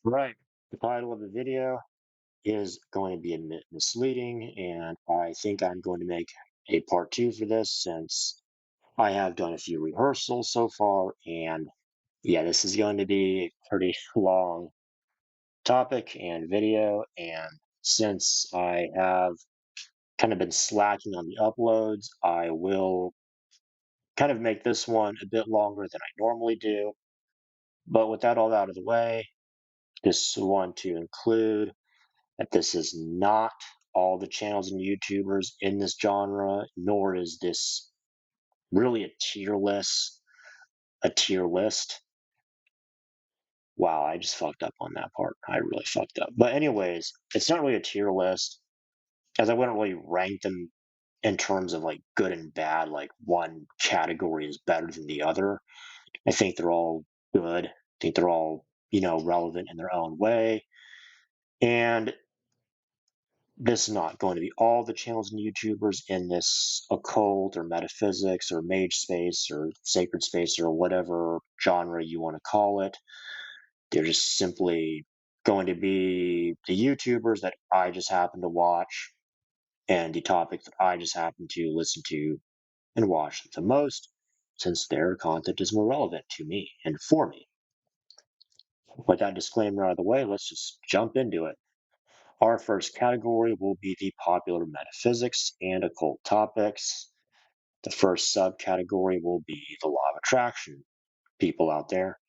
Right. The title of the video is going to be a bit misleading, and I think I'm going to make a part two for this since I have done a few rehearsals so far. And yeah, this is going to be a pretty long topic and video. And since I have kind of been slacking on the uploads, I will kind of make this one a bit longer than I normally do. But with that all out of the way, just want to include that this is not all the channels and YouTubers in this genre, nor is this really a tier list. Wow, I just fucked up on that part. I really fucked up. But anyways, it's not really a tier list, as I wouldn't really rank them in terms of like good and bad, like one category is better than the other. I think they're all good. I think they're all, relevant in their own way. And this is not going to be all the channels and YouTubers in this occult or metaphysics or mage space or sacred space or whatever genre you want to call it. They're just simply going to be the YouTubers that I just happen to watch and the topics that I just happen to listen to and watch the most, since their content is more relevant to me and for me. With that disclaimer out of the way, let's just jump into it. Our first category will be the popular metaphysics and occult topics. The first subcategory will be the law of attraction. People out there,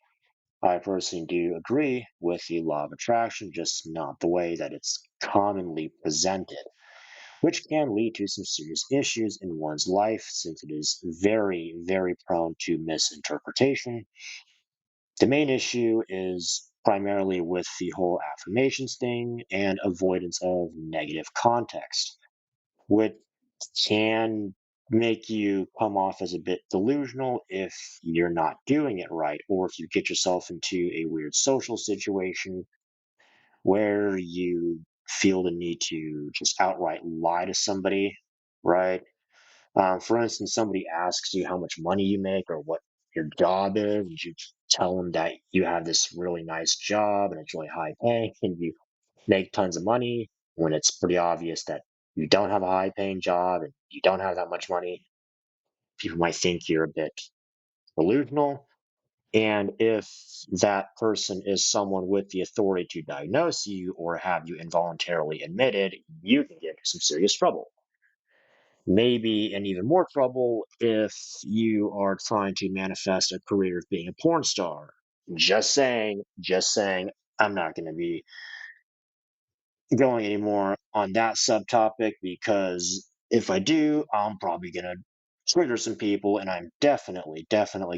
I personally do agree with the law of attraction, just not the way that it's commonly presented, which can lead to some serious issues in one's life since it is very, very prone to misinterpretation. The main issue is primarily with the whole affirmations thing and avoidance of negative context, which can make you come off as a bit delusional if you're not doing it right, or if you get yourself into a weird social situation where you feel the need to just outright lie to somebody, right? For instance, somebody asks you how much money you make or what your job is, and you tell them that you have this really nice job and it's really high paying and you make tons of money when it's pretty obvious that you don't have a high paying job and you don't have that much money. People might think you're a bit delusional. And if that person is someone with the authority to diagnose you or have you involuntarily admitted, you can get into some serious trouble. Maybe in even more trouble if you are trying to manifest a career of being a porn star. Just saying, I'm not going to be going anymore on that subtopic because if I do, I'm probably going to trigger some people and I'm definitely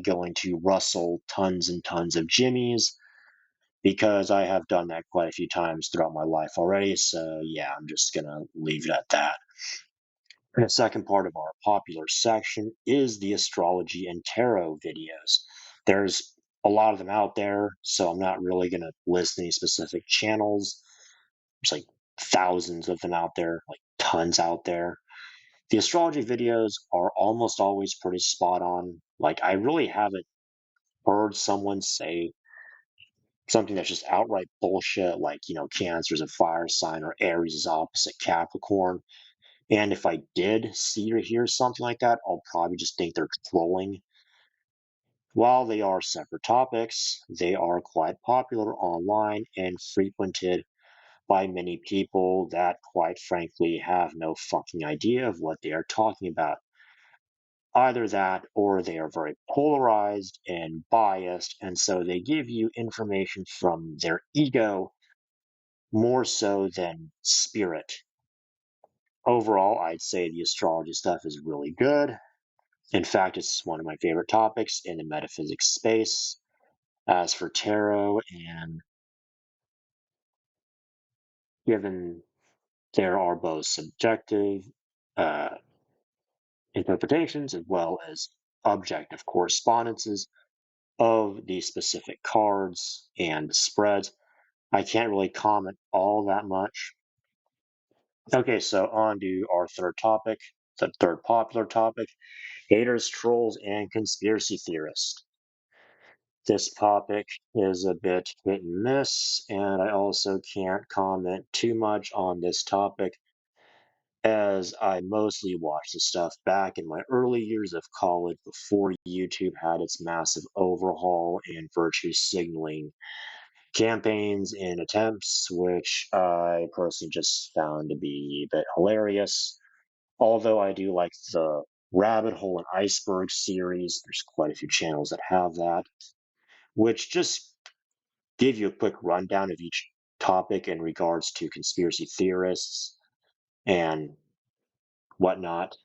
going to rustle tons and tons of jimmies because I have done that quite a few times throughout my life already. So, yeah, I'm just going to leave it at that. And the second part of our popular section is the astrology and tarot videos. There's a lot of them out there, so I'm not really going to list any specific channels. There's like thousands of them out there, like tons out there. The astrology videos are almost always pretty spot on. Like, I really haven't heard someone say something that's just outright bullshit, like, Cancer is a fire sign or Aries is opposite Capricorn. And if I did see or hear something like that, I'll probably just think they're trolling. While they are separate topics, they are quite popular online and frequented by many people that, quite frankly, have no fucking idea of what they are talking about. Either that or they are very polarized and biased, and so they give you information from their ego more so than spirit. Overall, I'd say the astrology stuff is really good. In fact, it's one of my favorite topics in the metaphysics space. As for tarot, and given there are both subjective uh, interpretations as well as objective correspondences of the specific cards and spreads, I can't really comment all that much. Okay, so on to our third topic, the third popular topic: haters, trolls, and conspiracy theorists. This topic is a bit hit and miss, and I also can't comment too much on this topic as I mostly watched the stuff back in my early years of college before YouTube had its massive overhaul and virtue signaling campaigns and attempts, which I personally just found to be a bit hilarious. Although I do like the Rabbit Hole and Iceberg series, there's quite a few channels that have that, which just give you a quick rundown of each topic in regards to conspiracy theorists and whatnot,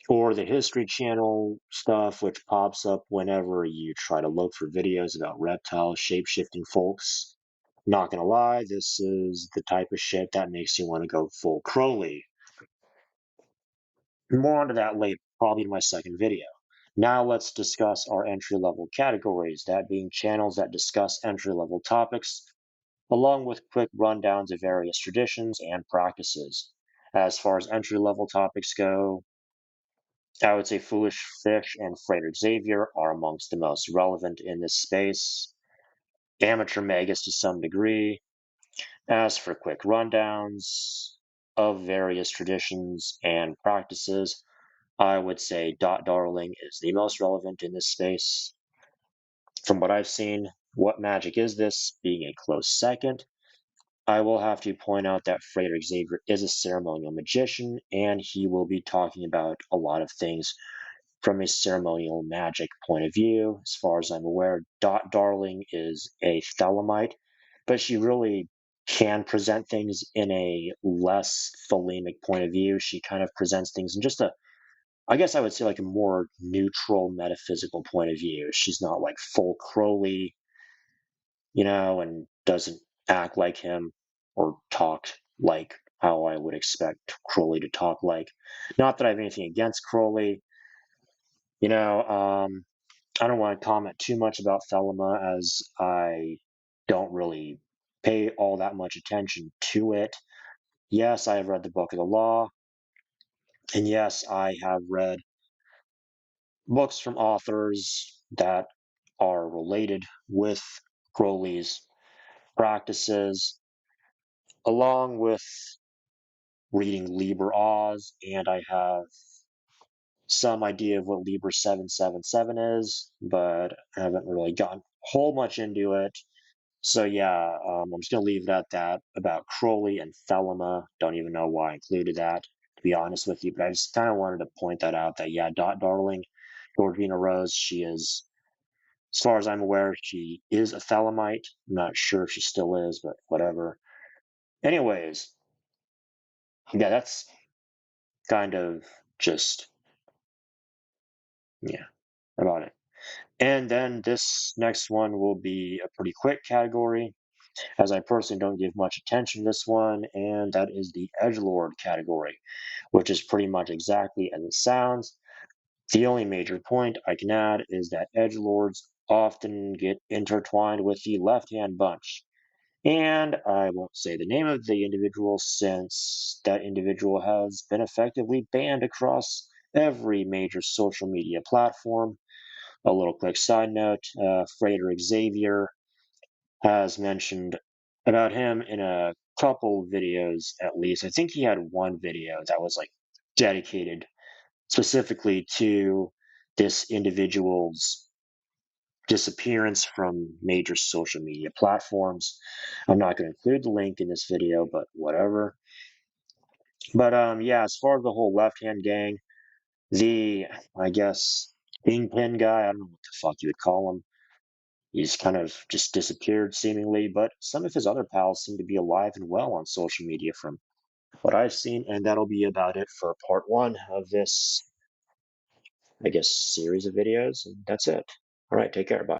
or the History Channel stuff, which pops up whenever you try to look for videos about reptiles, shape-shifting folks. Not gonna lie, this is the type of shit that makes you want to go full Crowley. More onto that later, probably in my second video. Now let's discuss our entry-level categories, that being channels that discuss entry-level topics, along with quick rundowns of various traditions and practices. As far as entry-level topics go, I would say Foolish Fish and Freighter Xavier are amongst the most relevant in this space. Amateur Magus to some degree. As for quick rundowns of various traditions and practices, I would say Dot Darling is the most relevant in this space. From what I've seen, What Magic Is This being a close second. I will have to point out that Freighter Xavier is a ceremonial magician, and he will be talking about a lot of things from a ceremonial magic point of view. As far as I'm aware, Dot Darling is a Thelemite, but she really can present things in a less thelemic point of view. She kind of presents things in just a, I guess I would say, like a more neutral metaphysical point of view. She's not like full Crowley, and doesn't act like him or talk like how I would expect Crowley to talk like. Not that I have anything against Crowley. You know, um, I don't want to comment too much about Thelema as I don't really pay all that much attention to it. Yes, I have read the Book of the Law, and yes, I have read books from authors that are related with Crowley's practices, along with reading Liber Oz, and I have some idea of what Liber 777 is, but I haven't really gotten a whole much into it. So yeah, I'm just gonna leave it at that about Crowley and Thelema. Don't even know why I included that, to be honest with you, but I just kind of wanted to point that out that yeah, Dot Darling, Georgina Rose, she is, as far as I'm aware, she is a Thelemite. I'm not sure if she still is, but whatever. Anyways, yeah, that's kind of just, yeah, about it. And then this next one will be a pretty quick category, as I personally don't give much attention to this one, and that is the edgelord category, which is pretty much exactly as it sounds. The only major point I can add is that edgelords often get intertwined with the left-hand bunch. And I won't say the name of the individual since that individual has been effectively banned across every major social media platform. A little quick side note, Freighter Xavier has mentioned about him in a couple videos at least. I think he had one video that was like dedicated specifically to this individual's disappearance from major social media platforms. I'm not going to include the link in this video, but whatever. But yeah, as far as the whole left hand gang, the, I guess, kingpin guy, I don't know what the fuck you would call him. He's kind of just disappeared seemingly, but some of his other pals seem to be alive and well on social media from what I've seen, and that'll be about it for part one of this, I guess, series of videos, and that's it. All right, take care, bye.